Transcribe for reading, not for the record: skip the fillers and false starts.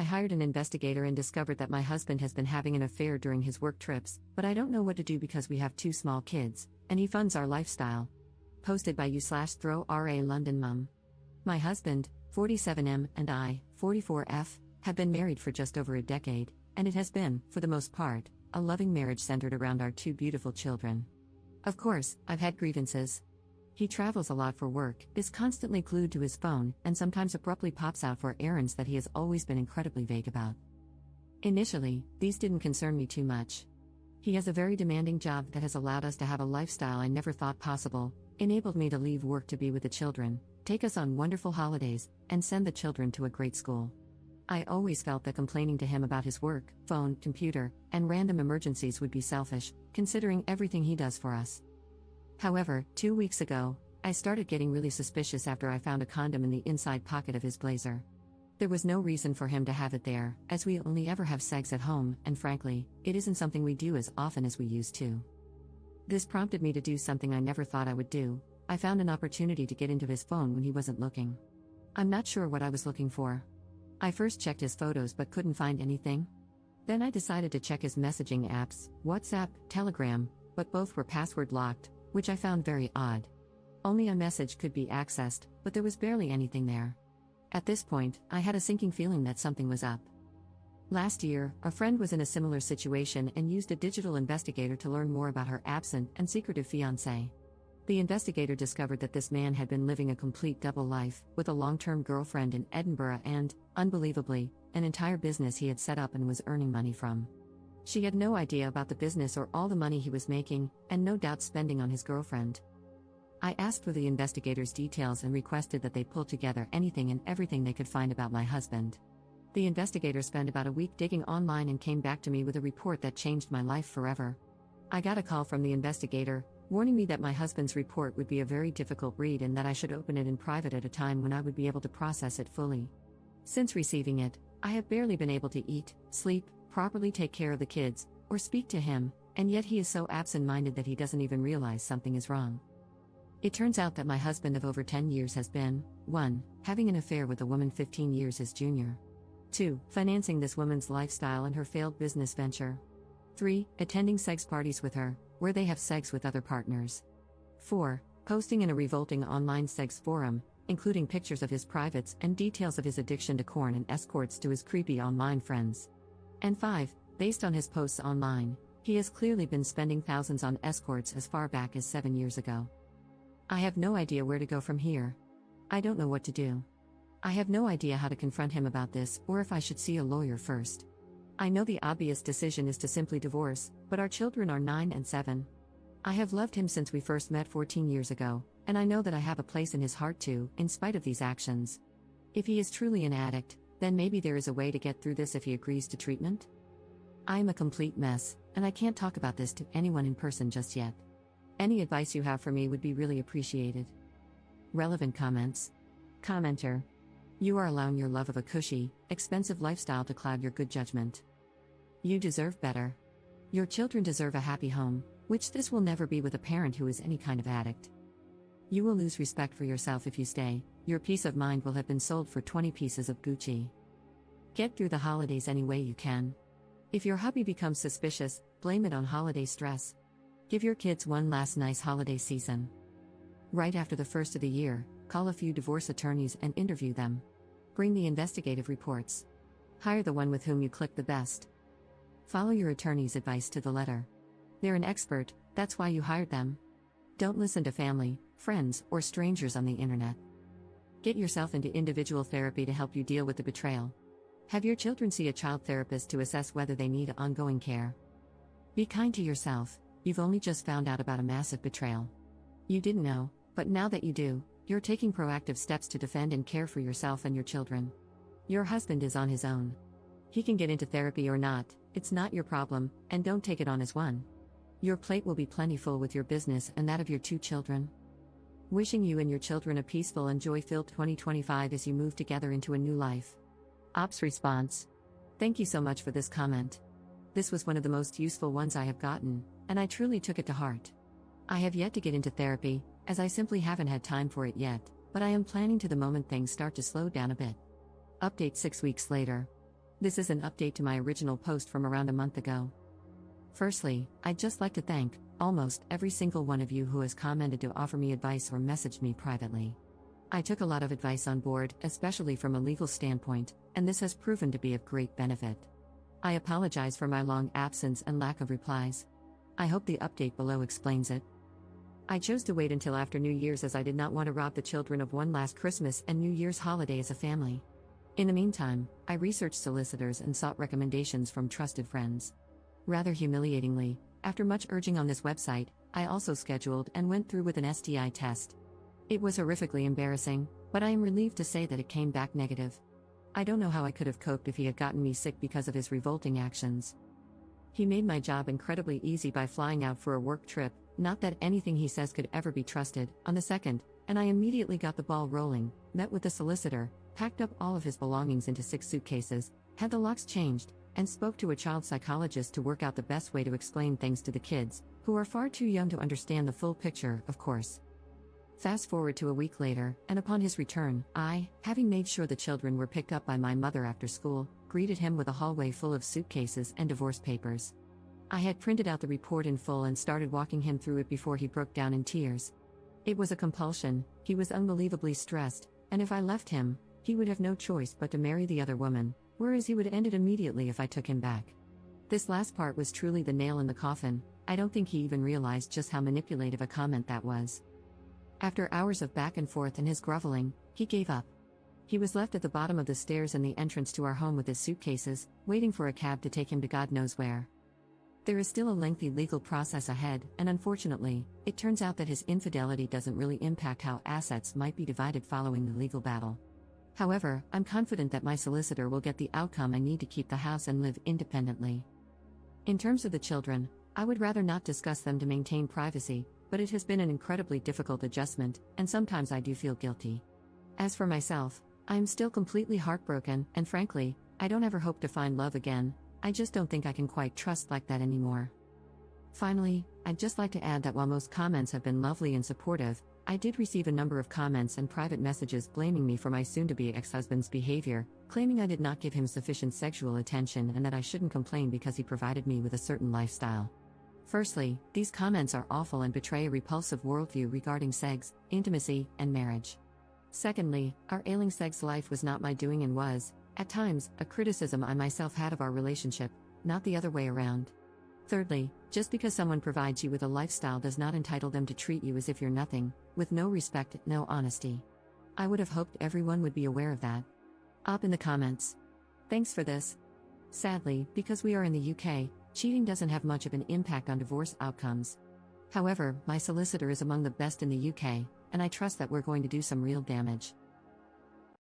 I hired an investigator and discovered that my husband has been having an affair during his work trips, but I don't know what to do because we have two small kids, and he funds our lifestyle. Posted by u/throw-ra London mum. My husband, 47M, and I, 44F, have been married for just over a decade, and it has been, for the most part, a loving marriage centered around our two beautiful children. Of course, I've had grievances. He travels a lot for work, is constantly glued to his phone, and sometimes abruptly pops out for errands that he has always been incredibly vague about. Initially, these didn't concern me too much. He has a very demanding job that has allowed us to have a lifestyle I never thought possible, enabled me to leave work to be with the children, take us on wonderful holidays, and send the children to a great school. I always felt that complaining to him about his work, phone, computer, and random emergencies would be selfish, considering everything he does for us. However, 2 weeks ago, I started getting really suspicious after I found a condom in the inside pocket of his blazer. There was no reason for him to have it there, as we only ever have sex at home, and frankly, it isn't something we do as often as we used to. This prompted me to do something I never thought I would do. I found an opportunity to get into his phone when he wasn't looking. I'm not sure what I was looking for. I first checked his photos but couldn't find anything. Then I decided to check his messaging apps, WhatsApp, Telegram, but both were password locked, which I found very odd. Only a message could be accessed, but there was barely anything there. At this point, I had a sinking feeling that something was up. Last year, a friend was in a similar situation and used a digital investigator to learn more about her absent and secretive fiancé. The investigator discovered that this man had been living a complete double life, with a long-term girlfriend in Edinburgh and, unbelievably, an entire business he had set up and was earning money from. She had no idea about the business or all the money he was making, and no doubt spending on his girlfriend. I asked for the investigator's details and requested that they pull together anything and everything they could find about my husband. The investigator spent about a week digging online and came back to me with a report that changed my life forever. I got a call from the investigator, warning me that my husband's report would be a very difficult read and that I should open it in private at a time when I would be able to process it fully. Since receiving it, I have barely been able to eat, sleep, properly take care of the kids, or speak to him, and yet he is so absent-minded that he doesn't even realize something is wrong. It turns out that my husband of over 10 years has been, 1. Having an affair with a woman 15 years his junior. 2. Financing this woman's lifestyle and her failed business venture. 3. Attending sex parties with her, where they have sex with other partners. 4. Posting in a revolting online sex forum, including pictures of his privates and details of his addiction to porn and escorts to his creepy online friends. And 5. Based on his posts online, he has clearly been spending thousands on escorts as far back as 7 years ago. I have no idea where to go from here. I don't know what to do. I have no idea how to confront him about this or if I should see a lawyer first. I know the obvious decision is to simply divorce, but our children are 9 and 7. I have loved him since we first met 14 years ago, and I know that I have a place in his heart too, in spite of these actions. If he is truly an addict, then maybe there is a way to get through this if he agrees to treatment? I am a complete mess, and I can't talk about this to anyone in person just yet. Any advice you have for me would be really appreciated. Relevant comments. Commenter. You are allowing your love of a cushy, expensive lifestyle to cloud your good judgment. You deserve better. Your children deserve a happy home, which this will never be with a parent who is any kind of addict. You will lose respect for yourself if you stay. Your peace of mind will have been sold for 20 pieces of Gucci. Get through the holidays any way you can. If your hubby becomes suspicious, blame it on holiday stress. Give your kids one last nice holiday season. Right after the first of the year, call a few divorce attorneys and interview them. Bring the investigative reports. Hire the one with whom you click the best. Follow your attorney's advice to the letter. They're an expert, that's why you hired them. Don't listen to family, friends, or strangers on the internet. Get yourself into individual therapy to help you deal with the betrayal. Have your children see a child therapist to assess whether they need ongoing care. Be kind to yourself, you've only just found out about a massive betrayal. You didn't know, but now that you do, you're taking proactive steps to defend and care for yourself and your children. Your husband is on his own. He can get into therapy or not, it's not your problem, and don't take it on as one. Your plate will be plentiful with your business and that of your 2 children. Wishing you and your children a peaceful and joy-filled 2025 as you move together into a new life. Ops response. Thank you so much for this comment. This was one of the most useful ones I have gotten, and I truly took it to heart. I have yet to get into therapy, as I simply haven't had time for it yet, but I am planning to the moment things start to slow down a bit. Update 6 weeks later. This is an update to my original post from around a month ago. Firstly, I'd just like to thank almost every single one of you who has commented to offer me advice or messaged me privately. I took a lot of advice on board, especially from a legal standpoint, and this has proven to be of great benefit. I apologize for my long absence and lack of replies. I hope the update below explains it. I chose to wait until after New Year's as I did not want to rob the children of one last Christmas and New Year's holiday as a family. In the meantime, I researched solicitors and sought recommendations from trusted friends. Rather humiliatingly, after much urging on this website, I also scheduled and went through with an STI test. It was horrifically embarrassing, but I am relieved to say that it came back negative. I don't know how I could have coped if he had gotten me sick because of his revolting actions. He made my job incredibly easy by flying out for a work trip, not that anything he says could ever be trusted, on the 2nd, and I immediately got the ball rolling, met with the solicitor, packed up all of his belongings into 6 suitcases, had the locks changed, and spoke to a child psychologist to work out the best way to explain things to the kids, who are far too young to understand the full picture, of course. Fast forward to a week later, and upon his return, I, having made sure the children were picked up by my mother after school, greeted him with a hallway full of suitcases and divorce papers. I had printed out the report in full and started walking him through it before he broke down in tears. It was a compulsion, he was unbelievably stressed, and if I left him, he would have no choice but to marry the other woman, whereas he would end it immediately if I took him back. This last part was truly the nail in the coffin. I don't think he even realized just how manipulative a comment that was. After hours of back and forth and his groveling, he gave up. He was left at the bottom of the stairs in the entrance to our home with his suitcases, waiting for a cab to take him to God knows where. There is still a lengthy legal process ahead, and unfortunately, it turns out that his infidelity doesn't really impact how assets might be divided following the legal battle. However, I'm confident that my solicitor will get the outcome I need to keep the house and live independently. In terms of the children, I would rather not discuss them to maintain privacy, but it has been an incredibly difficult adjustment, and sometimes I do feel guilty. As for myself, I am still completely heartbroken, and frankly, I don't ever hope to find love again. I just don't think I can quite trust like that anymore. Finally, I'd just like to add that while most comments have been lovely and supportive, I did receive a number of comments and private messages blaming me for my soon-to-be ex-husband's behavior, claiming I did not give him sufficient sexual attention and that I shouldn't complain because he provided me with a certain lifestyle. Firstly, these comments are awful and betray a repulsive worldview regarding sex, intimacy, and marriage. Secondly, our ailing sex life was not my doing and was, at times, a criticism I myself had of our relationship, not the other way around. Thirdly, just because someone provides you with a lifestyle does not entitle them to treat you as if you're nothing, with no respect, no honesty. I would have hoped everyone would be aware of that. Up in the comments. Thanks for this. Sadly, because we are in the UK, cheating doesn't have much of an impact on divorce outcomes. However, my solicitor is among the best in the UK, and I trust that we're going to do some real damage.